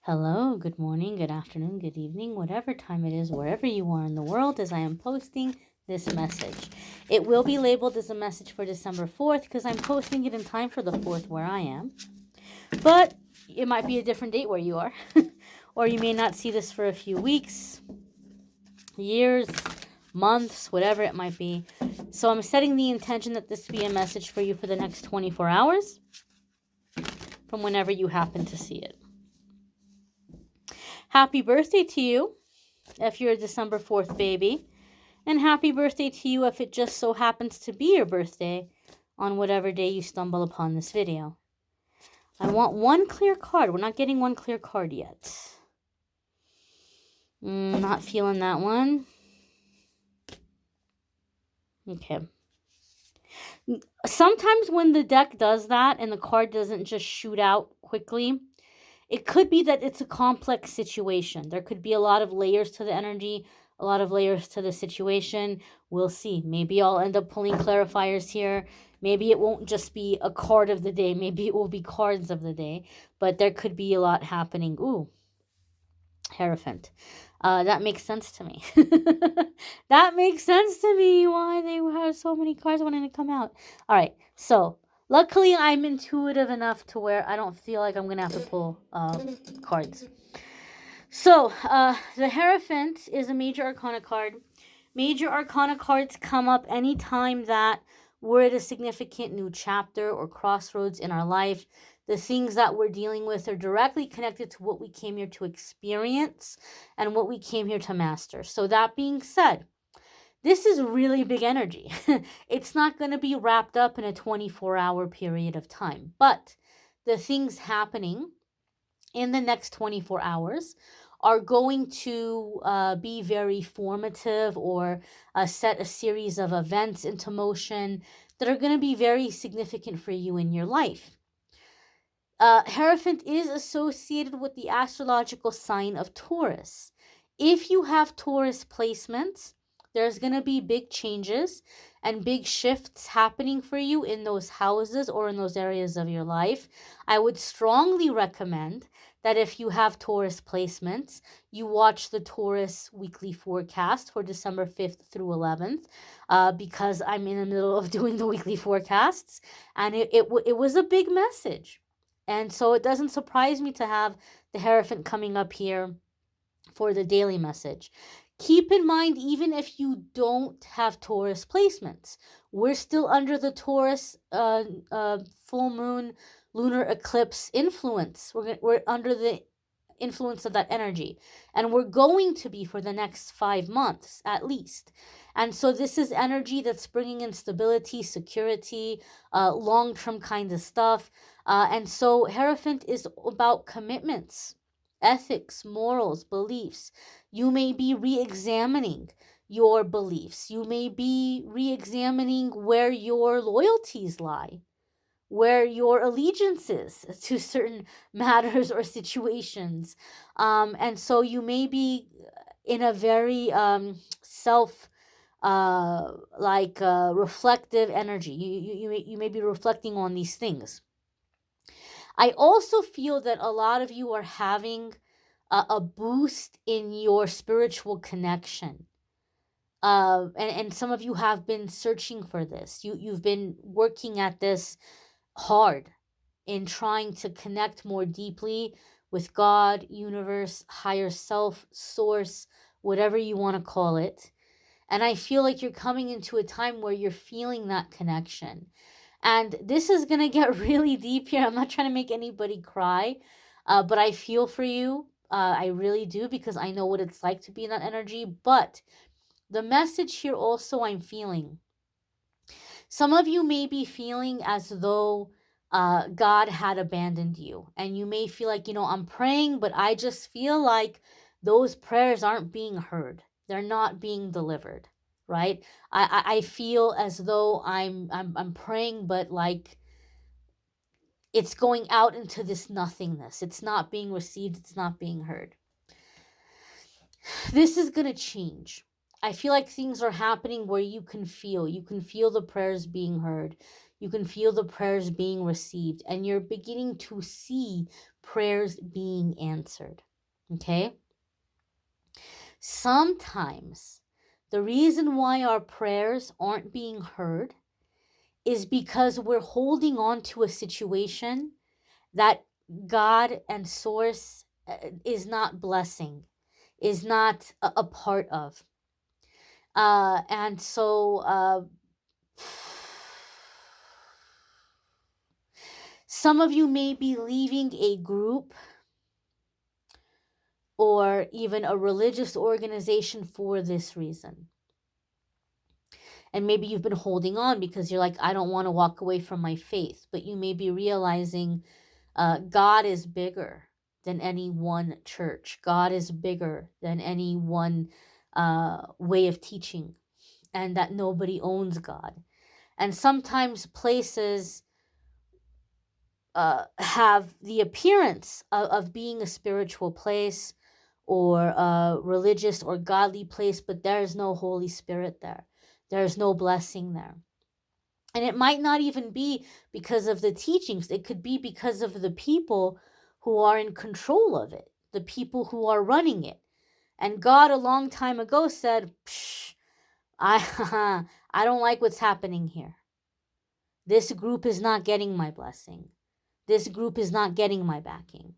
Hello, good morning, good afternoon, good evening, whatever time it is, wherever you are in the world as I am posting this message. It will be labeled as a message for December 4th because I'm posting it in time for the 4th where I am. But it might be a different date where you are. Or you may not see this for a few weeks, years, months, whatever it might be. So I'm setting the intention that this be a message for you for the next 24 hours from whenever you happen to see it. Happy birthday to you if you're a December 4th baby. And happy birthday to you if it just so happens to be your birthday on whatever day you stumble upon this video. I want one clear card. We're not getting one clear card yet. Not feeling that one. Okay. Sometimes when the deck does that and the card doesn't just shoot out quickly, it could be that it's a complex situation. There could be a lot of layers to the energy, a lot of layers to the situation. We'll see. Maybe I'll end up pulling clarifiers here. Maybe it won't just be a card of the day. Maybe it will be cards of the day. But there could be a lot happening. Ooh, Hierophant. That makes sense to me. That makes sense to me why they have so many cards wanting to come out. All right, so luckily I'm intuitive enough to where I don't feel like I'm going to have to pull cards. So the Hierophant is a major arcana card. Major arcana cards come up anytime that we're at a significant new chapter or crossroads in our life. The things that we're dealing with are directly connected to what we came here to experience and what we came here to master. So that being said, this is really big energy. It's not going to be wrapped up in a 24-hour period of time. But the things happening in the next 24 hours are going to be very formative or set a series of events into motion that are going to be very significant for you in your life. Hierophant is associated with the astrological sign of Taurus. If you have Taurus placements, there's going to be big changes and big shifts happening for you in those houses or in those areas of your life. I would strongly recommend that if you have Taurus placements, you watch the Taurus weekly forecast for December 5th through 11th because I'm in the middle of doing the weekly forecasts, and it was a big message. And so it doesn't surprise me to have the Hierophant coming up here for the daily message. Keep in mind, even if you don't have Taurus placements, we're still under the Taurus full moon lunar eclipse influence. We're under the influence of that energy, and we're going to be for the next 5 months at least. And so this is energy that's bringing in stability, security, long-term kind of stuff. And so Hierophant is about commitments, ethics, morals, beliefs. You may be re-examining your beliefs. You may be re-examining where your loyalties lie, where your allegiances to certain matters or situations. And so you may be in a very reflective energy. You may be reflecting on these things. I also feel that a lot of you are having a boost in your spiritual connection. And some of you have been searching for this. You've been working at this hard in trying to connect more deeply with God, universe, higher self, source, whatever you want to call it. And I feel like you're coming into a time where you're feeling that connection. And this is going to get really deep here. I'm not trying to make anybody cry, but I feel for you. I really do, because I know what it's like to be in that energy. But the message here also I'm feeling. Some of you may be feeling as though God had abandoned you. And you may feel like, I'm praying, but I just feel like those prayers aren't being heard. They're not being delivered. Right? I feel as though I'm praying, but like it's going out into this nothingness. It's not being received. It's not being heard. This is going to change. I feel like things are happening where you can feel the prayers being heard. You can feel the prayers being received, and you're beginning to see prayers being answered. Okay? Sometimes the reason why our prayers aren't being heard is because we're holding on to a situation that God and Source is not blessing, is not a part of. And so some of you may be leaving a group or even a religious organization for this reason. And maybe you've been holding on because you're like, I don't want to walk away from my faith. But you may be realizing God is bigger than any one church. God is bigger than any one way of teaching, and that nobody owns God. And sometimes places have the appearance of being a spiritual place or a religious or godly place, but there is no Holy Spirit there. There is no blessing there. And it might not even be because of the teachings. It could be because of the people who are in control of it, the people who are running it. And God a long time ago said, I don't like what's happening here. This group is not getting my blessing. This group is not getting my backing.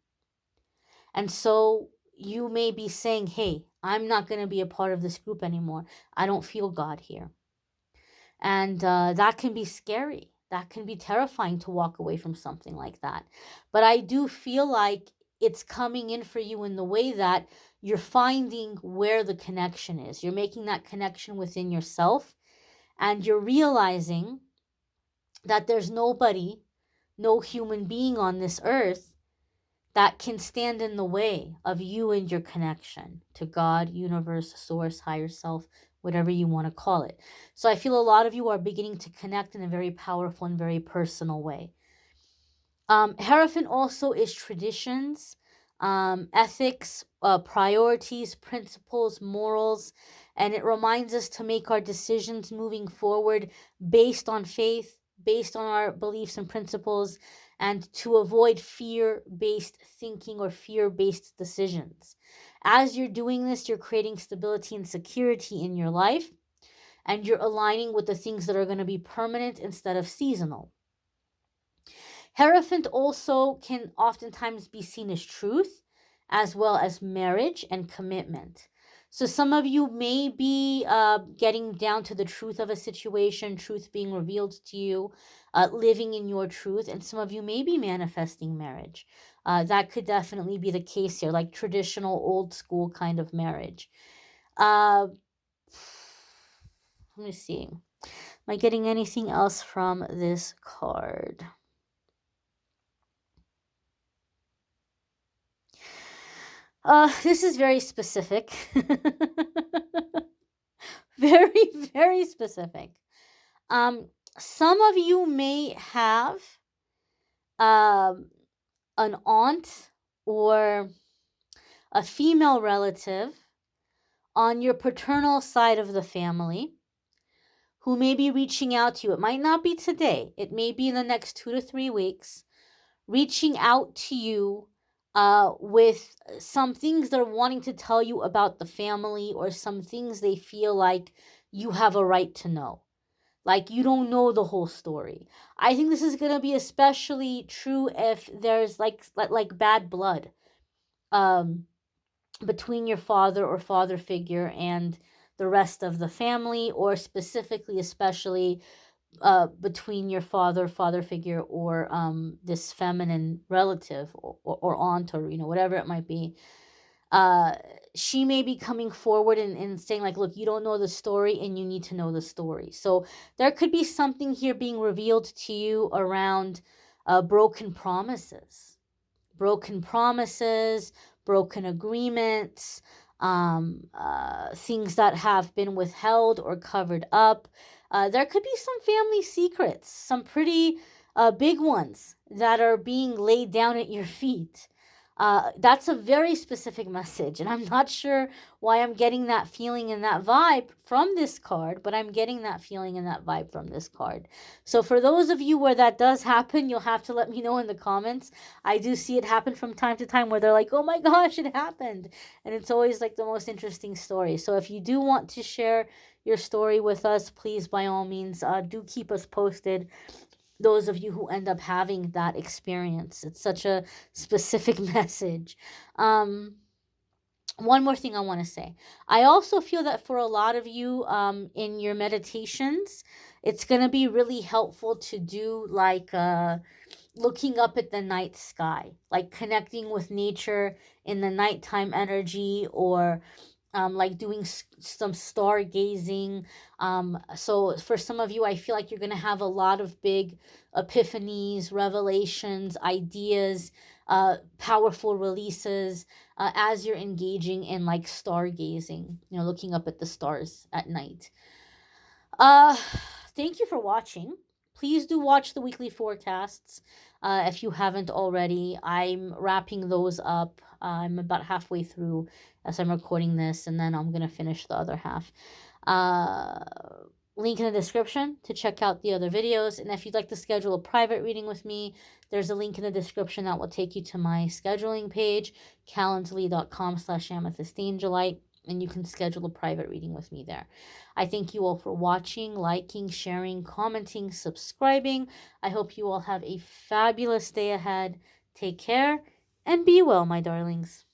And so you may be saying, hey, I'm not going to be a part of this group anymore. I don't feel God here. And that can be scary. That can be terrifying to walk away from something like that. But I do feel like it's coming in for you in the way that you're finding where the connection is. You're making that connection within yourself, and you're realizing that there's nobody, no human being on this earth that can stand in the way of you and your connection to God, universe, source, higher self, whatever you want to call it. So I feel a lot of you are beginning to connect in a very powerful and very personal way. Hierophant also is traditions, ethics, priorities, principles, morals, and it reminds us to make our decisions moving forward based on faith, based on our beliefs and principles, and to avoid fear-based thinking or fear-based decisions. As you're doing this, you're creating stability and security in your life, and you're aligning with the things that are going to be permanent instead of seasonal. Hierophant also can oftentimes be seen as truth, as well as marriage and commitment. So some of you may be getting down to the truth of a situation, truth being revealed to you, living in your truth, and some of you may be manifesting marriage. That could definitely be the case here, like traditional old school kind of marriage. Let me see. Am I getting anything else from this card? This is very specific. Very, very specific. Some of you may have an aunt or a female relative on your paternal side of the family who may be reaching out to you. It might not be today. It may be in the next 2 to 3 weeks, reaching out to you with some things they're wanting to tell you about the family, or some things they feel like you have a right to know. Like you don't know the whole story. I think this is going to be especially true if there's like bad blood between your father or father figure and the rest of the family, or specifically, especially between your father figure or this feminine relative or aunt, or whatever it might be. She may be coming forward and saying like, look, you don't know the story and you need to know the story. So there could be something here being revealed to you around broken promises, broken agreements, things that have been withheld or covered up. There could be some family secrets, some pretty big ones that are being laid down at your feet. That's a very specific message, and I'm not sure why I'm getting that feeling and that vibe from this card, but I'm getting that feeling and that vibe from this card. So for those of you where that does happen, you'll have to let me know in the comments. I do see it happen from time to time where they're like, oh my gosh, it happened. And it's always like the most interesting story. So if you do want to share your story with us, please, by all means, do keep us posted. Those of you who end up having that experience, it's such a specific message. One more thing I want to say. I also feel that for a lot of you, in your meditations, it's going to be really helpful to do like looking up at the night sky, like connecting with nature in the nighttime energy, or like doing some stargazing. So for some of you, I feel like you're going to have a lot of big epiphanies, revelations, ideas, powerful releases as you're engaging in like stargazing, looking up at the stars at night. Uh, Thank you for watching. Please do watch the weekly forecasts if you haven't already. I'm wrapping those up. I'm about halfway through as I'm recording this, and then I'm going to finish the other half. Uh, Link in the description to check out the other videos. And if you'd like to schedule a private reading with me, there's a link in the description that will take you to my scheduling page, calendly.com/amethystangelite, and you can schedule a private reading with me there. I thank you all for watching, liking, sharing, commenting, subscribing. I hope you all have a fabulous day ahead. Take care and be well, my darlings.